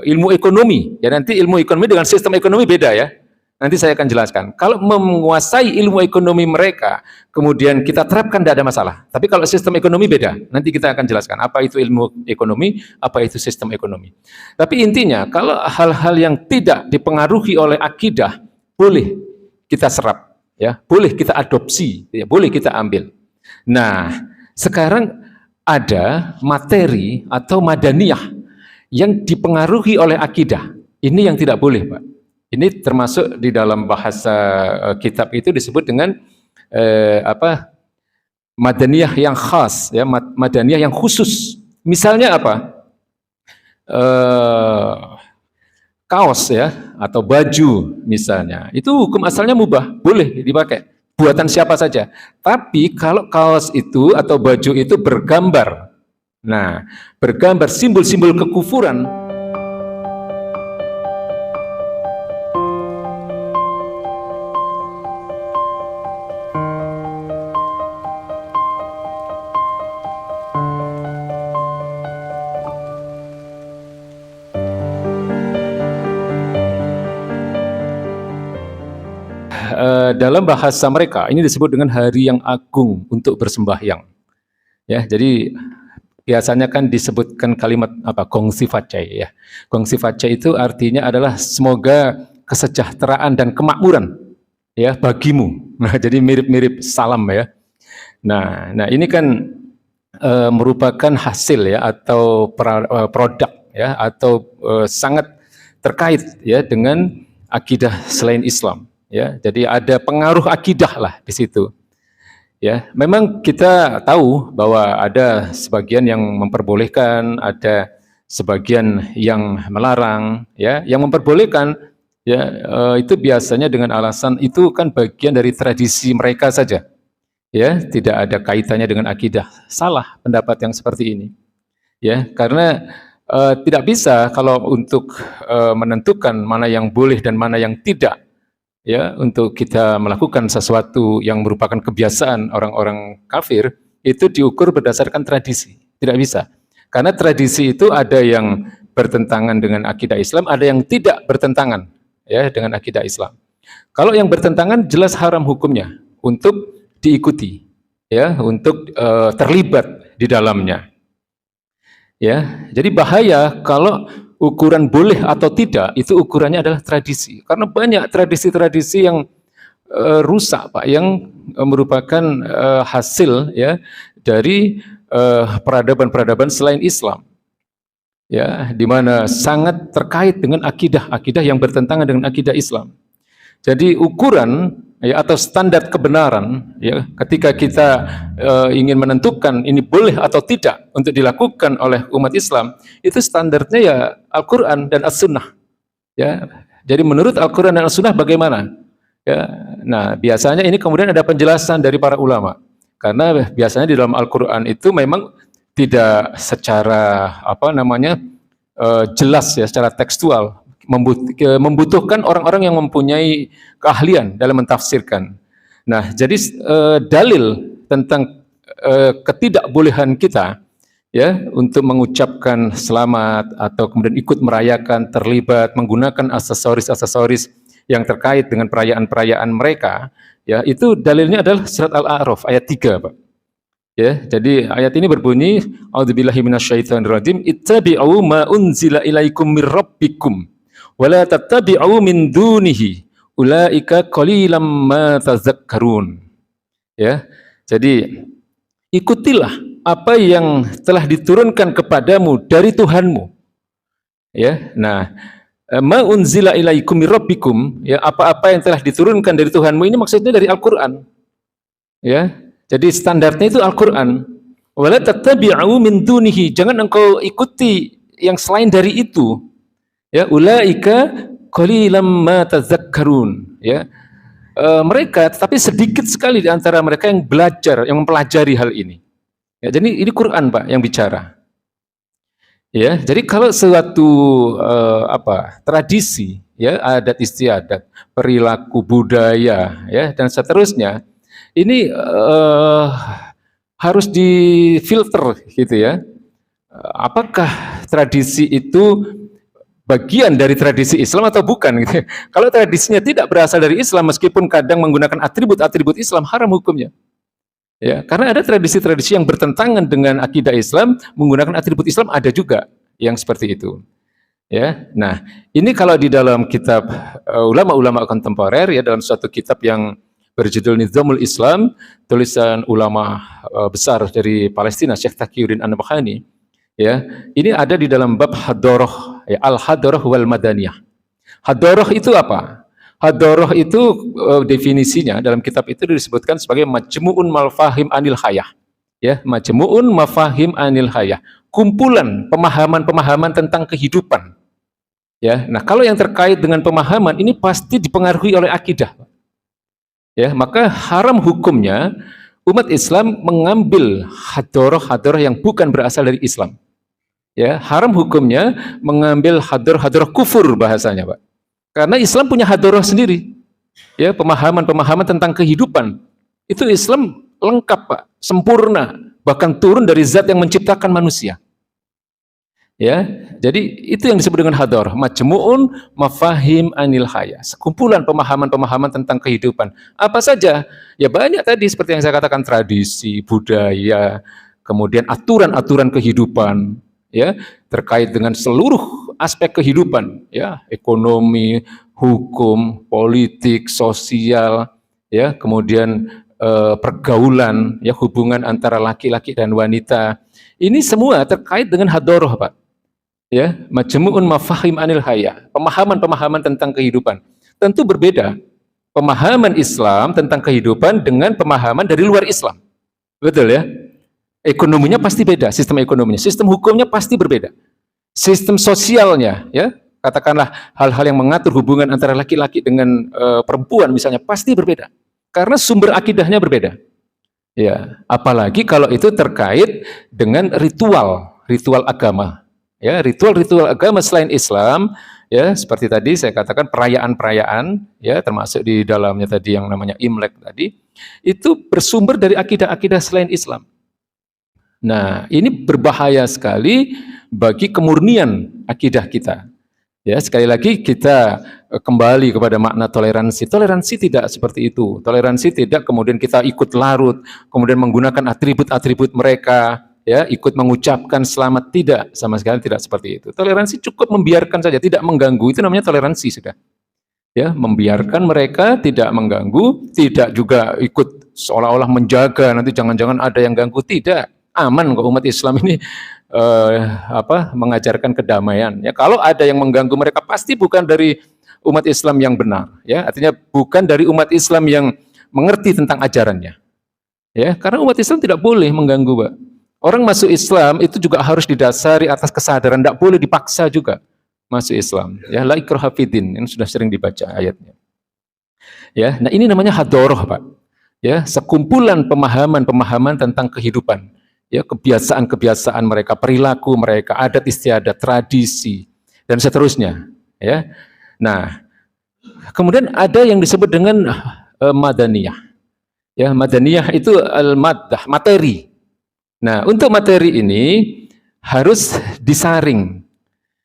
ilmu ekonomi. Ya nanti ilmu ekonomi dengan sistem ekonomi beda ya. Nanti saya akan jelaskan. Kalau menguasai ilmu ekonomi mereka, kemudian kita terapkan tidak ada masalah. Tapi kalau sistem ekonomi beda, nanti kita akan jelaskan apa itu ilmu ekonomi, apa itu sistem ekonomi. Tapi intinya, kalau hal-hal yang tidak dipengaruhi oleh akidah, boleh kita serap, ya, boleh kita adopsi, ya, boleh kita ambil. Nah, sekarang ada materi atau madaniyah yang dipengaruhi oleh akidah. Ini yang tidak boleh, Pak. Ini termasuk di dalam bahasa kitab itu disebut dengan madaniyah yang khas, ya, madaniyah yang khusus. Misalnya apa? Kaos ya atau baju misalnya. Itu hukum asalnya mubah, boleh dipakai. Buatan siapa saja. Tapi kalau kaos itu atau baju itu bergambar. Nah, bergambar simbol-simbol kekufuran, dalam bahasa mereka ini disebut dengan hari yang agung untuk bersembahyang. Ya, jadi biasanya kan disebutkan kalimat apa? Gongsi facai ya. Gongsi facai itu artinya adalah semoga kesejahteraan dan kemakmuran ya bagimu. Nah, jadi mirip-mirip salam ya. Nah ini kan merupakan hasil ya atau produk ya atau sangat terkait ya dengan akidah selain Islam. Ya, jadi ada pengaruh akidah lah di situ. Ya, memang kita tahu bahwa ada sebagian yang memperbolehkan, ada sebagian yang melarang. Ya, yang memperbolehkan ya itu biasanya dengan alasan itu kan bagian dari tradisi mereka saja. Ya, tidak ada kaitannya dengan akidah. Salah pendapat yang seperti ini. Ya, karena tidak bisa kalau untuk menentukan mana yang boleh dan mana yang tidak. Ya, untuk kita melakukan sesuatu yang merupakan kebiasaan orang-orang kafir, itu diukur berdasarkan tradisi. Tidak bisa. Karena tradisi itu ada yang bertentangan dengan akidah Islam, ada yang tidak bertentangan ya dengan akidah Islam. Kalau yang bertentangan jelas haram hukumnya untuk diikuti, ya, untuk terlibat di dalamnya. Ya, jadi bahaya kalau ukuran boleh atau tidak, itu ukurannya adalah tradisi. Karena banyak tradisi-tradisi yang rusak, Pak, yang merupakan hasil ya dari peradaban-peradaban selain Islam. Ya, di mana sangat terkait dengan akidah yang bertentangan dengan akidah Islam. Jadi ukuran ya atau standar kebenaran ya ketika kita ingin menentukan ini boleh atau tidak untuk dilakukan oleh umat Islam, itu standarnya ya Al-Qur'an dan As-Sunnah. Ya. Jadi menurut Al-Qur'an dan As-Sunnah bagaimana? Ya. Nah, biasanya ini kemudian ada penjelasan dari para ulama. Karena biasanya di dalam Al-Qur'an itu memang tidak secara jelas ya, secara tekstual, membutuhkan orang-orang yang mempunyai keahlian dalam mentafsirkan. Nah, jadi dalil tentang ketidakbolehan kita ya untuk mengucapkan selamat atau kemudian ikut merayakan, terlibat menggunakan aksesoris-aksesoris yang terkait dengan perayaan-perayaan mereka, ya itu dalilnya adalah surat Al-A'raf ayat 3, Pak. Ya, jadi ayat ini berbunyi, A'udzubillahi minasyaitonirrajim, ittabi'u ma unzila ilaikum mir rabbikum wala tattabi'u min dunihi ulaika qalilam ma tazakkarun. Ya. Jadi ikutilah apa yang telah diturunkan kepadamu dari Tuhanmu. Ya. Nah, ma unzila ilaikum mir rabbikum, ya apa-apa yang telah diturunkan dari Tuhanmu ini maksudnya dari Al-Qur'an. Ya. Jadi standarnya itu Al-Qur'an. Wala tattabi'u min dunihi, jangan engkau ikuti yang selain dari itu. Ya, ulaika qalilam ma tazakkarun. Ya, mereka tapi sedikit sekali di antara mereka yang belajar, yang mempelajari hal ini. Ya, jadi ini Quran, Pak, yang bicara. Ya, jadi kalau suatu tradisi, ya adat istiadat, perilaku budaya, ya dan seterusnya, ini harus difilter, gitu ya. apakah tradisi itu bagian dari tradisi Islam atau bukan gitu. Kalau tradisinya tidak berasal dari Islam meskipun kadang menggunakan atribut-atribut Islam, haram hukumnya. Ya, karena ada tradisi-tradisi yang bertentangan dengan akidah Islam menggunakan atribut Islam, ada juga yang seperti itu. Ya. Nah, ini kalau di dalam kitab ulama-ulama kontemporer ya, dalam suatu kitab yang berjudul Nizamul Islam, tulisan ulama besar dari Palestina Syekh Taqiyuddin An-Nabhani, ya. Ini ada di dalam bab hadoroh, ya, al-hadoroh wal madaniyah. Hadoroh itu apa? Hadoroh itu definisinya dalam kitab itu disebutkan sebagai majmu'un mafahim anil hayah. Ya, majmu'un mafahim anil hayah. Kumpulan pemahaman-pemahaman tentang kehidupan. Ya, nah kalau yang terkait dengan pemahaman ini pasti dipengaruhi oleh akidah. Ya, maka haram hukumnya umat Islam mengambil hadoroh-hadoroh yang bukan berasal dari Islam. Ya, haram hukumnya mengambil hadoroh-hadoroh kufur bahasanya, Pak. Karena Islam punya hadoroh sendiri. Ya, pemahaman-pemahaman tentang kehidupan. Itu Islam lengkap, Pak, sempurna, bahkan turun dari zat yang menciptakan manusia. Ya, jadi itu yang disebut dengan hadoroh, majmu'un mafahim anil haya, sekumpulan pemahaman-pemahaman tentang kehidupan. Apa saja? Ya banyak tadi seperti yang saya katakan, tradisi, budaya, kemudian aturan-aturan kehidupan, ya, terkait dengan seluruh aspek kehidupan, ya, ekonomi, hukum, politik, sosial, ya, kemudian pergaulan, ya, hubungan antara laki-laki dan wanita. Ini semua terkait dengan hadoroh, Pak. Ya, majmu'un mafahim anil haya, pemahaman-pemahaman tentang kehidupan. Tentu berbeda pemahaman Islam tentang kehidupan dengan pemahaman dari luar Islam. Betul ya? Ekonominya pasti beda, sistem ekonominya, sistem hukumnya pasti berbeda. Sistem sosialnya, ya, katakanlah hal-hal yang mengatur hubungan antara laki-laki dengan perempuan misalnya pasti berbeda. Karena sumber akidahnya berbeda. Ya, apalagi kalau itu terkait dengan ritual agama. Ya, ritual-ritual agama selain Islam, ya, seperti tadi saya katakan perayaan-perayaan, ya, termasuk di dalamnya tadi yang namanya Imlek tadi, itu bersumber dari akidah-akidah selain Islam. Nah, ini berbahaya sekali bagi kemurnian akidah kita. Ya, sekali lagi kita kembali kepada makna toleransi. Toleransi tidak seperti itu. Toleransi tidak kemudian kita ikut larut, kemudian menggunakan atribut-atribut mereka, ya, ikut mengucapkan selamat, tidak, sama sekali tidak seperti itu. Toleransi cukup membiarkan saja, tidak mengganggu, itu namanya toleransi sudah. Ya, membiarkan mereka, tidak mengganggu, tidak juga ikut seolah-olah menjaga, nanti jangan-jangan ada yang ganggu, tidak. Aman kok umat Islam ini mengajarkan kedamaian. Ya, kalau ada yang mengganggu mereka pasti bukan dari umat Islam yang benar, ya, artinya bukan dari umat Islam yang mengerti tentang ajarannya. Ya, karena umat Islam tidak boleh mengganggu, Pak. Orang masuk Islam itu juga harus didasari atas kesadaran, tidak boleh dipaksa juga masuk Islam. Ya, la ikraha fiddin, ini sudah sering dibaca ayatnya. Ya, nah ini namanya hadoroh, Pak. Ya, sekumpulan pemahaman-pemahaman tentang kehidupan. Ya, kebiasaan-kebiasaan mereka, perilaku mereka, adat istiadat, tradisi, dan seterusnya. Ya, nah kemudian ada yang disebut dengan madaniyah. Ya, madaniyah itu al-maddah, materi. Nah, untuk materi ini harus disaring.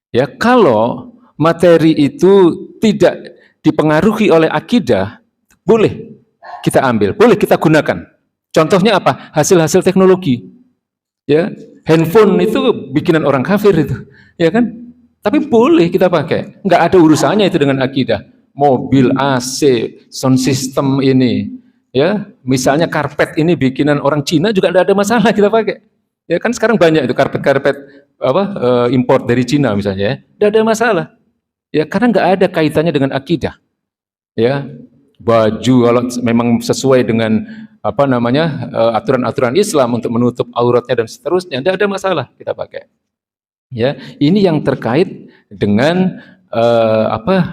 Ya, kalau materi itu tidak dipengaruhi oleh akidah, boleh kita ambil, boleh kita gunakan. Contohnya apa? Hasil-hasil teknologi. Ya, handphone itu bikinan orang kafir itu, ya kan? Tapi boleh kita pakai. Nggak ada urusannya itu dengan akidah. Mobil, AC, sound system ini, ya, misalnya karpet ini bikinan orang Cina juga tidak ada masalah kita pakai. Ya kan sekarang banyak itu karpet-karpet import dari Cina misalnya, ya, tidak ada masalah. Ya karena nggak ada kaitannya dengan akidah. Ya, baju kalau memang sesuai dengan aturan-aturan Islam untuk menutup auratnya dan seterusnya, tidak ada masalah kita pakai. Ya, ini yang terkait dengan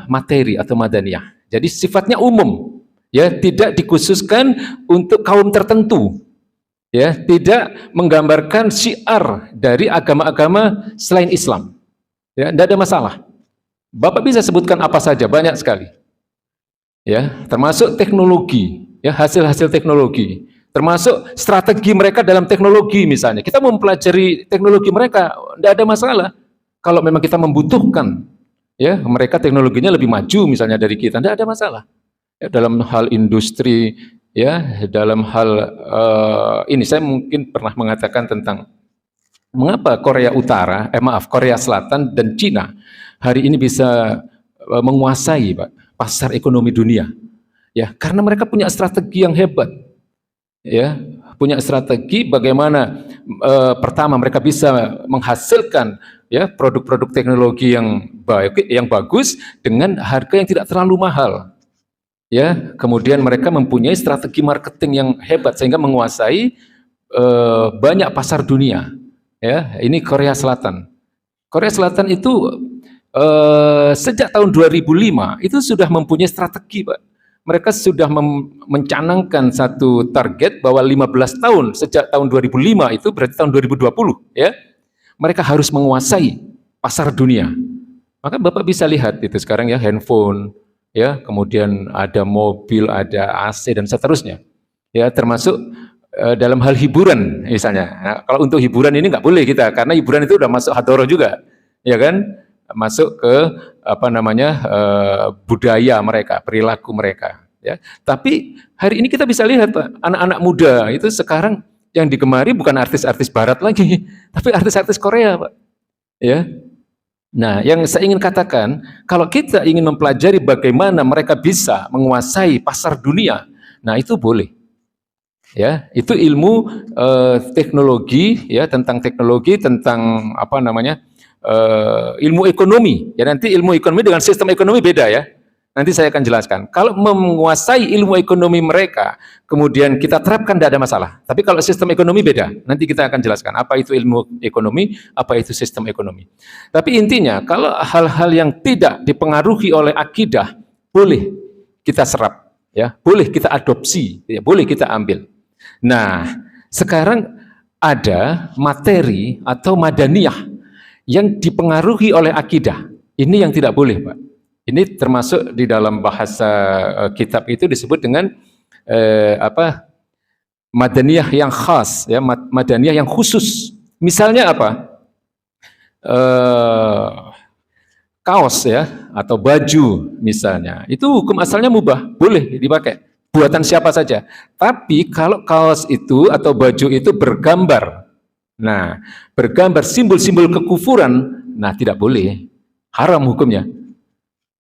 materi atau madaniyah. Jadi sifatnya umum. Ya, tidak dikhususkan untuk kaum tertentu. Ya, tidak menggambarkan syiar dari agama-agama selain Islam. Ya, tidak ada masalah. Bapak bisa sebutkan apa saja, banyak sekali. Ya, termasuk teknologi, ya, hasil-hasil teknologi. Termasuk strategi mereka dalam teknologi misalnya. Kita mempelajari teknologi mereka, tidak ada masalah. Kalau memang kita membutuhkan, ya mereka teknologinya lebih maju misalnya dari kita, tidak ada masalah. Ya, dalam hal industri, ya dalam hal ini saya mungkin pernah mengatakan tentang mengapa Korea Selatan dan Cina hari ini bisa menguasai Pak, pasar ekonomi dunia. Ya, karena mereka punya strategi yang hebat. Ya, punya strategi bagaimana pertama mereka bisa menghasilkan ya produk-produk teknologi yang baik, yang bagus dengan harga yang tidak terlalu mahal. Ya, kemudian mereka mempunyai strategi marketing yang hebat sehingga menguasai banyak pasar dunia. Ya, ini Korea Selatan. Korea Selatan itu sejak tahun 2005 itu sudah mempunyai strategi, Pak. Mereka sudah mencanangkan satu target bahwa 15 tahun sejak tahun 2005 itu berarti tahun 2020 ya. Mereka harus menguasai pasar dunia. Maka Bapak bisa lihat itu sekarang ya handphone ya, kemudian ada mobil, ada AC dan seterusnya. Ya, termasuk dalam hal hiburan misalnya. Nah, kalau untuk hiburan ini nggak boleh kita karena hiburan itu udah masuk hadoroh juga. Ya kan? Masuk ke apa namanya budaya mereka, perilaku mereka. Ya, tapi hari ini kita bisa lihat Pak, anak-anak muda itu sekarang yang digemari bukan artis-artis Barat lagi, tapi artis-artis Korea Pak. Ya, nah yang saya ingin katakan, kalau kita ingin mempelajari bagaimana mereka bisa menguasai pasar dunia, nah itu boleh. Ya, itu ilmu teknologi ya, tentang teknologi, tentang apa namanya? Ilmu ekonomi. Ya nanti ilmu ekonomi dengan sistem ekonomi beda ya. Nanti saya akan jelaskan. Kalau menguasai ilmu ekonomi mereka, kemudian kita terapkan tidak ada masalah. Tapi kalau sistem ekonomi beda, nanti kita akan jelaskan apa itu ilmu ekonomi, apa itu sistem ekonomi. Tapi intinya, kalau hal-hal yang tidak dipengaruhi oleh akidah, boleh kita serap, ya, boleh kita adopsi, ya, boleh kita ambil. Nah, sekarang ada materi atau madaniyah yang dipengaruhi oleh akidah. Ini yang tidak boleh, Pak. Ini termasuk di dalam bahasa kitab itu disebut dengan apa? Madaniyah yang khas, ya, madaniyah yang khusus. Misalnya apa? Kaos ya atau baju misalnya. Itu hukum asalnya mubah, boleh dipakai. Buatan siapa saja. Tapi kalau kaos itu atau baju itu bergambar, nah, bergambar simbol-simbol kekufuran, nah tidak boleh, haram hukumnya.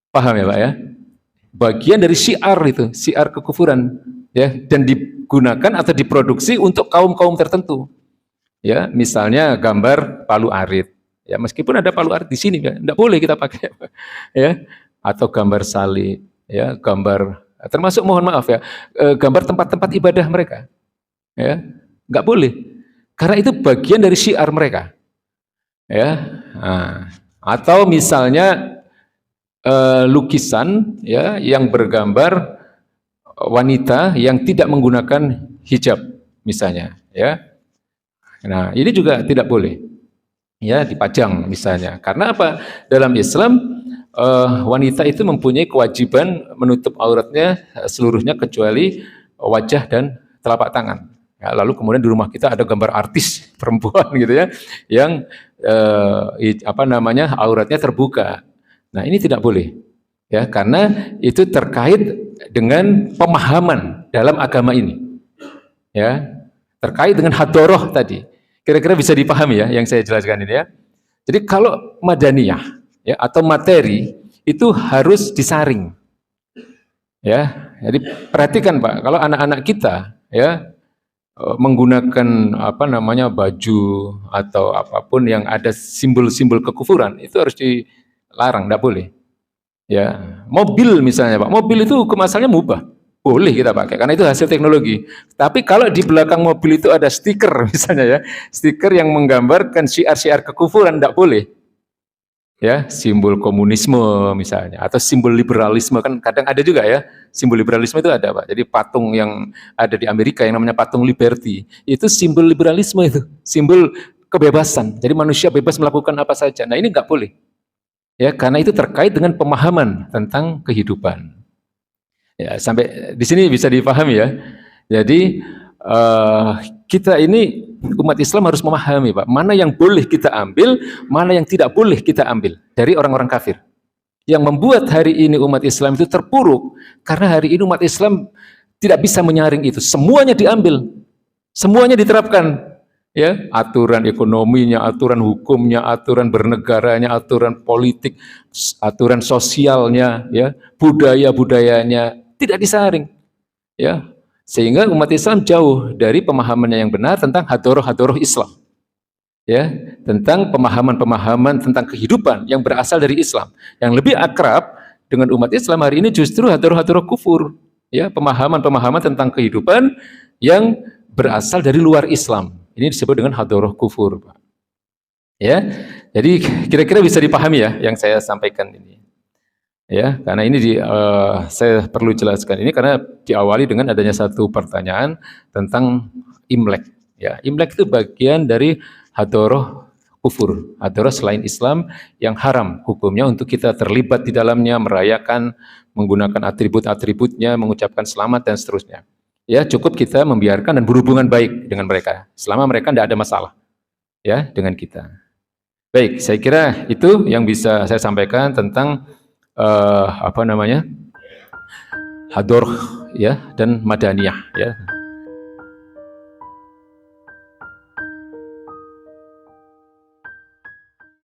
Paham ya Pak ya? Bagian dari syiar itu, syiar kekufuran, ya, dan digunakan atau diproduksi untuk kaum-kaum tertentu. Ya, misalnya gambar palu arit. Ya, meskipun ada palu arit di sini, ya, tidak boleh kita pakai. Ya, atau gambar salib, ya, gambar termasuk mohon maaf ya, gambar tempat-tempat ibadah mereka. Ya, nggak boleh. Karena itu bagian dari syiar mereka, ya. Nah, atau misalnya lukisan, ya, yang bergambar wanita yang tidak menggunakan hijab, misalnya, ya. Nah, ini juga tidak boleh, ya, dipajang, misalnya. Karena apa? Dalam Islam wanita itu mempunyai kewajiban menutup auratnya seluruhnya kecuali wajah dan telapak tangan. Ya, lalu kemudian di rumah kita ada gambar artis perempuan gitu ya, yang apa namanya auratnya terbuka. Nah ini tidak boleh, ya karena itu terkait dengan pemahaman dalam agama ini, ya terkait dengan hadoroh tadi. Kira-kira bisa dipahami ya yang saya jelaskan ini ya. Jadi kalau madaniyah ya atau materi itu harus disaring, ya. Jadi perhatikan Pak, kalau anak-anak kita ya menggunakan apa namanya baju atau apapun yang ada simbol-simbol kekufuran itu harus dilarang, tidak boleh. Ya, mobil misalnya Pak, mobil itu hukum asalnya mubah, boleh kita pakai karena itu hasil teknologi. Tapi kalau di belakang mobil itu ada stiker misalnya ya, stiker yang menggambarkan syiar-syiar kekufuran tidak boleh. Ya, simbol komunisme misalnya atau simbol liberalisme kan kadang ada juga ya. Simbol liberalisme itu ada Pak. Jadi patung yang ada di Amerika yang namanya patung Liberty, itu simbol liberalisme itu, simbol kebebasan. Jadi manusia bebas melakukan apa saja. Nah, ini nggak boleh. Ya, karena itu terkait dengan pemahaman tentang kehidupan. Ya, sampai di sini bisa dipahami ya. Jadi kita ini umat Islam harus memahami, Pak, mana yang boleh kita ambil, mana yang tidak boleh kita ambil dari orang-orang kafir. Yang membuat hari ini umat Islam itu terpuruk, karena hari ini umat Islam tidak bisa menyaring itu. Semuanya diambil, semuanya diterapkan. Ya, aturan ekonominya, aturan hukumnya, aturan bernegaranya, aturan politik, aturan sosialnya, ya, budaya-budayanya tidak disaring. Ya, sehingga umat Islam jauh dari pemahamannya yang benar tentang hadoroh-hadoroh Islam. Ya, tentang pemahaman-pemahaman tentang kehidupan yang berasal dari Islam. Yang lebih akrab dengan umat Islam hari ini justru hadoroh-hadoroh kufur. Ya, pemahaman-pemahaman tentang kehidupan yang berasal dari luar Islam. Ini disebut dengan hadoroh kufur, Pak. Ya, jadi kira-kira bisa dipahami ya yang saya sampaikan ini. Ya, karena ini saya perlu jelaskan ini karena diawali dengan adanya satu pertanyaan tentang Imlek. Ya, Imlek itu bagian dari hadoroh kufur, hadoroh selain Islam yang haram hukumnya untuk kita terlibat di dalamnya, merayakan, menggunakan atribut-atributnya, mengucapkan selamat dan seterusnya. Ya, cukup kita membiarkan dan berhubungan baik dengan mereka selama mereka tidak ada masalah ya dengan kita. Baik, saya kira itu yang bisa saya sampaikan tentang hador ya dan madaniyah ya.